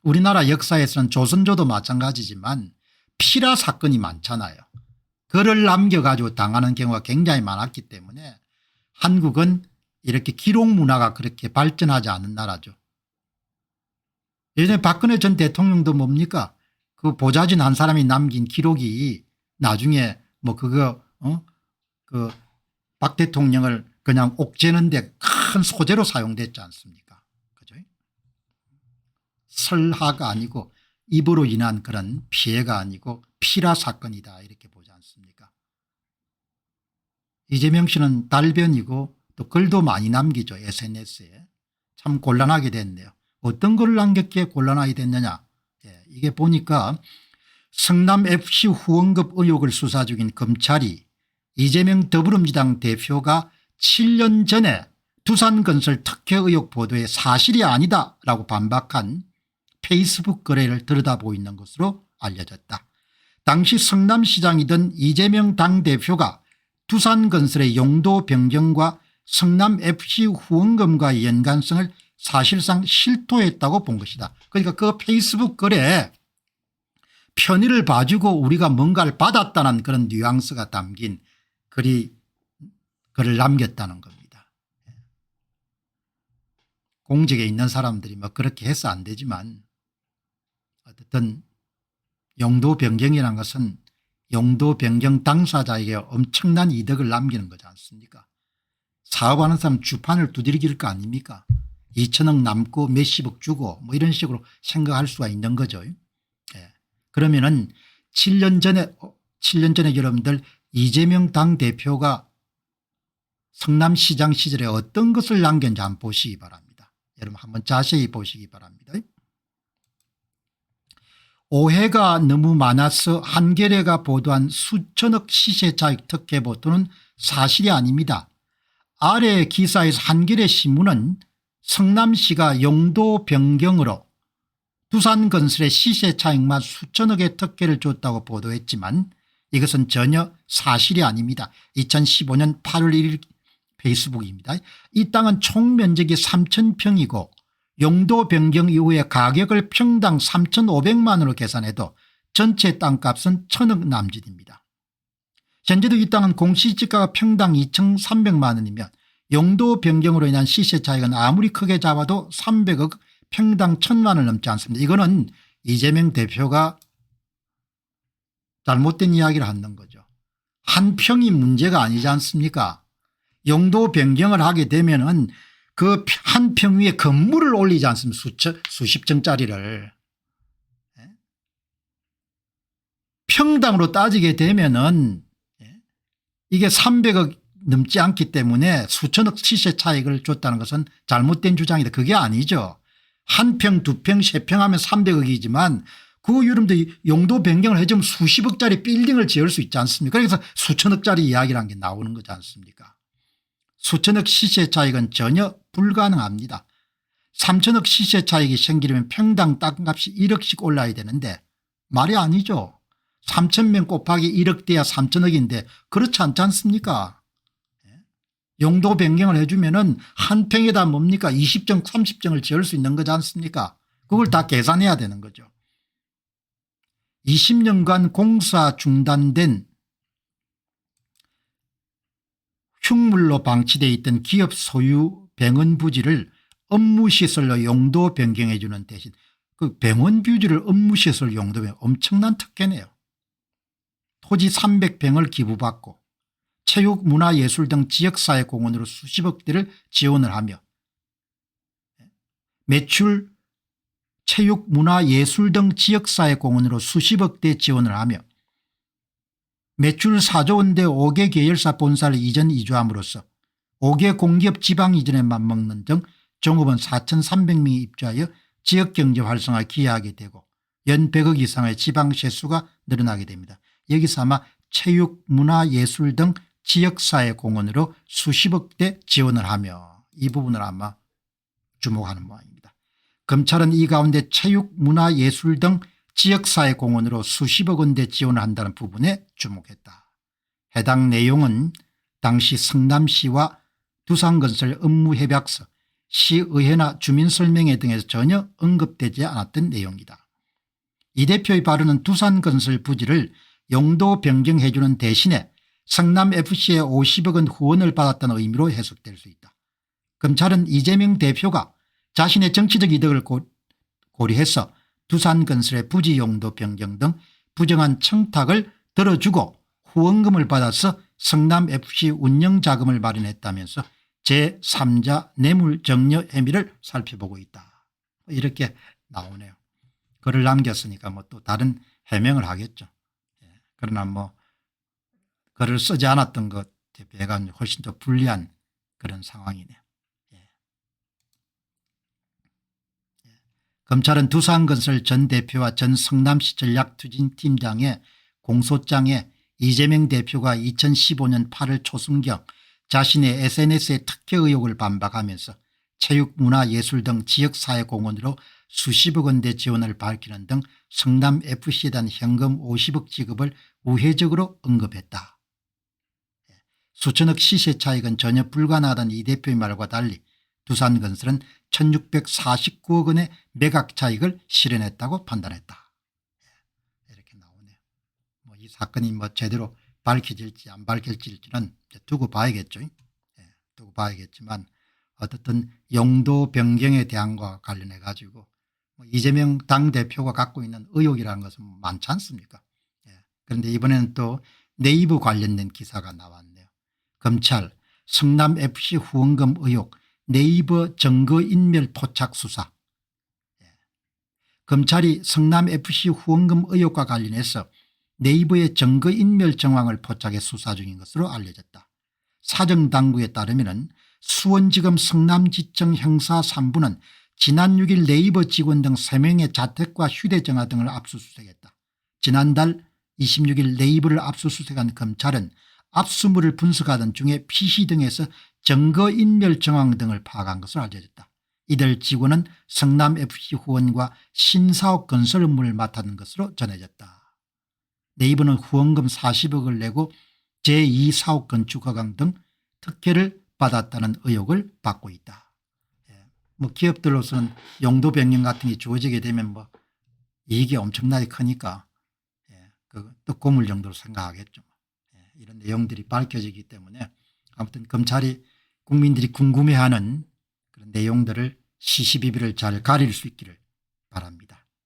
우리나라 역사에서는 조선조도 마찬가지지만 피라 사건이 많잖아요. 글을 남겨가지고 당하는 경우가 굉장히 많았기 때문에 한국은 이렇게 기록 문화가 그렇게 발전하지 않은 나라죠. 예전에 박근혜 전 대통령도 뭡니까 그 보좌진 한 사람이 남긴 기록이 나중에 뭐 그거 그 박 대통령을 그냥 옥죄는데 큰 소재로 사용됐지 않습니까? 그죠? 설화가 아니고 입으로 인한 그런 피해가 아니고 피라 사건이다 이렇게 보지 않습니까? 이재명 씨는 달변이고 또 글도 많이 남기죠. SNS에. 참 곤란하게 됐네요. 어떤 글을 남겼기에 곤란하게 됐느냐. 예, 이게 보니까 성남FC 후원급 의혹을 수사 중인 검찰이 이재명 더불어민주당 대표가 7년 전에 두산건설 특혜 의혹 보도에 사실이 아니다라고 반박한 페이스북 거래를 들여다보고 있는 것으로 알려졌다. 당시 성남시장이던 이재명 당대표가 두산건설의 용도 변경과 성남FC 후원금과의 연관성을 사실상 실토했다고 본 것이다. 그러니까 그 페이스북 글에 편의를 봐주고 우리가 뭔가를 받았다는 그런 뉘앙스가 담긴 글을 남겼다는 겁니다. 공직에 있는 사람들이 뭐 그렇게 해서 안 되지만 어쨌든 용도 변경이라는 것은 용도 변경 당사자에게 엄청난 이득을 남기는 거지 않습니까? 사업하는 사람 주판을 두드릴 거 아닙니까? 2천억 남고 몇십억 주고 뭐 이런 식으로 생각할 수가 있는 거죠. 예. 그러면은 7년 전에 여러분들 이재명 당대표가 성남시장 시절에 어떤 것을 남겼는지 한번 보시기 바랍니다. 여러분 한번 자세히 보시기 바랍니다. 오해가 너무 많아서 한겨레가 보도한 수천억 시세차익 특혜 보도는 사실이 아닙니다. 아래 기사에서 한겨레 신문은 성남시가 용도 변경으로 두산건설의 시세차익만 수천억의 특혜를 줬다고 보도했지만 이것은 전혀 사실이 아닙니다. 2015년 8월 1일 페이스북입니다. 이 땅은 총 면적이 3,000평이고 용도 변경 이후에 가격을 평당 3,500만 원으로 계산해도 전체 땅값은 1,000억 남짓입니다. 현재도 이 땅은 공시지가가 평당 2,300만 원이면 용도 변경으로 인한 시세 차익은 아무리 크게 잡아도 300억 평당 1,000만 원을 넘지 않습니다. 이거는 이재명 대표가 잘못된 이야기를 하는 거죠. 한 평이 문제가 아니지 않습니까? 용도 변경을 하게 되면은 그 한 평 위에 건물을 올리지 않습니까? 수십 층짜리를. 평당으로 따지게 되면은 이게 300억 넘지 않기 때문에 수천억 시세 차익을 줬다는 것은 잘못된 주장이다. 그게 아니죠. 한 평, 두 평, 세 평 하면 300억이지만 그 여러분들 용도 변경을 해주면 수십억짜리 빌딩을 지을 수 있지 않습니까? 그래서 수천억짜리 이야기라는 게 나오는 거지 않습니까? 수천억 시세 차익은 전혀 불가능합니다. 3천억 시세 차익이 생기려면 평당 땅값이 1억씩 올라야 되는데 말이 아니죠. 3,000명 곱하기 1억 돼야 3천억인데 그렇지 않지 않습니까? 용도 변경을 해주면은 한 평에다 뭡니까 20정 30정을 지을 수 있는 거지 않습니까? 그걸 다 계산해야 되는 거죠. 20년간 공사 중단된 흉물로 방치되어 있던 기업 소유 병원 부지를 업무시설로 용도 변경해 주는 대신 그 병원 부지를 업무시설 용도면 엄청난 특혜네요. 토지 300평을 기부받고 체육 문화예술 등 지역사회 공헌으로 수십억대를 지원을 하며 매출 체육 문화예술 등 지역사회 공헌으로 수십억대 지원을 하며 매출 4조 원대 5개 계열사 본사를 이전 이주함으로써 5개 공기업 지방 이전에 맞먹는 등 종업원 4,300명이 입주하여 지역경제 활성화에 기여하게 되고 연 100억 이상의 지방 세수가 늘어나게 됩니다. 여기서 아마 체육 문화예술 등 지역사회 공헌으로 수십억대 지원을 하며 이 부분을 아마 주목하는 모양입니다. 검찰은 이 가운데 체육 문화예술 등 지역사회 공헌으로 수십억 원대 지원을 한다는 부분에 주목했다. 해당 내용은 당시 성남시와 두산건설 업무협약서 시의회나 주민설명회 등에서 전혀 언급되지 않았던 내용이다. 이 대표의 발언은 두산건설 부지를 용도 변경해 주는 대신에 성남FC의 50억 원 후원을 받았다는 의미로 해석될 수 있다. 검찰은 이재명 대표가 자신의 정치적 이득을 고려해서 두산건설의 부지 용도 변경 등 부정한 청탁을 들어주고 후원금을 받아서 성남FC 운영자금을 마련했다면서 제3자 뇌물정려 혐의를 살펴보고 있다. 이렇게 나오네요. 글을 남겼으니까 뭐 또 다른 해명을 하겠죠. 그러나 뭐 글을 쓰지 않았던 것에 비해 훨씬 더 불리한 그런 상황이네요. 검찰은 두산건설 전 대표와 전 성남시 전략추진팀장의 공소장에 이재명 대표가 2015년 8월 초순경 자신의 SNS의 특혜 의혹을 반박하면서 체육문화예술 등 지역사회공헌으로 수십억 원대 지원을 밝히는 등 성남FC에 대한 현금 50억 지급을 우회적으로 언급했다. 수천억 시세 차익은 전혀 불가능하다는 이 대표의 말과 달리 두산건설은 1649억 원의 매각 차익을 실현했다고 판단했다. 이렇게 나오네요. 뭐 이 사건이 뭐 제대로 밝혀질지 안 밝혀질지는 두고 봐야겠죠. 두고 봐야겠지만 어떻든 용도 변경에 대한 것과 관련해 가지고 이재명 당대표가 갖고 있는 의혹이라는 것은 많지 않습니까? 그런데 이번에는 또 네이버 관련된 기사가 나왔네요. 검찰 성남FC 후원금 의혹 네이버 증거인멸 포착 수사. 검찰이 성남FC 후원금 의혹과 관련해서 네이버의 증거인멸 정황을 포착해 수사 중인 것으로 알려졌다. 사정당국에 따르면 수원지검 성남지청 형사 3부는 지난 6일 네이버 직원 등 3명의 자택과 휴대전화 등을 압수수색했다. 지난달 26일 네이버를 압수수색한 검찰은 압수물을 분석하던 중에 PC 등에서 증거인멸 정황 등을 파악한 것으로 알려졌다. 이들 직원은 성남FC 후원과 신사옥 건설 업무를 맡았는 것으로 전해졌다. 네이버는 후원금 40억을 내고 제2사옥 건축 허가등 등 특혜를 받았다는 의혹을 받고 있다. 뭐 기업들로서는 용도 변경 같은 게 주어지게 되면 뭐 이익이 엄청나게 크니까 그 떡고물 정도로 생각하겠죠. 이런 내용들이 밝혀지기 때문에 아무튼 검찰이 국민들이 궁금해하는 그런 내용들을 시시비비를 잘 가릴 수 있기를 바랍니다.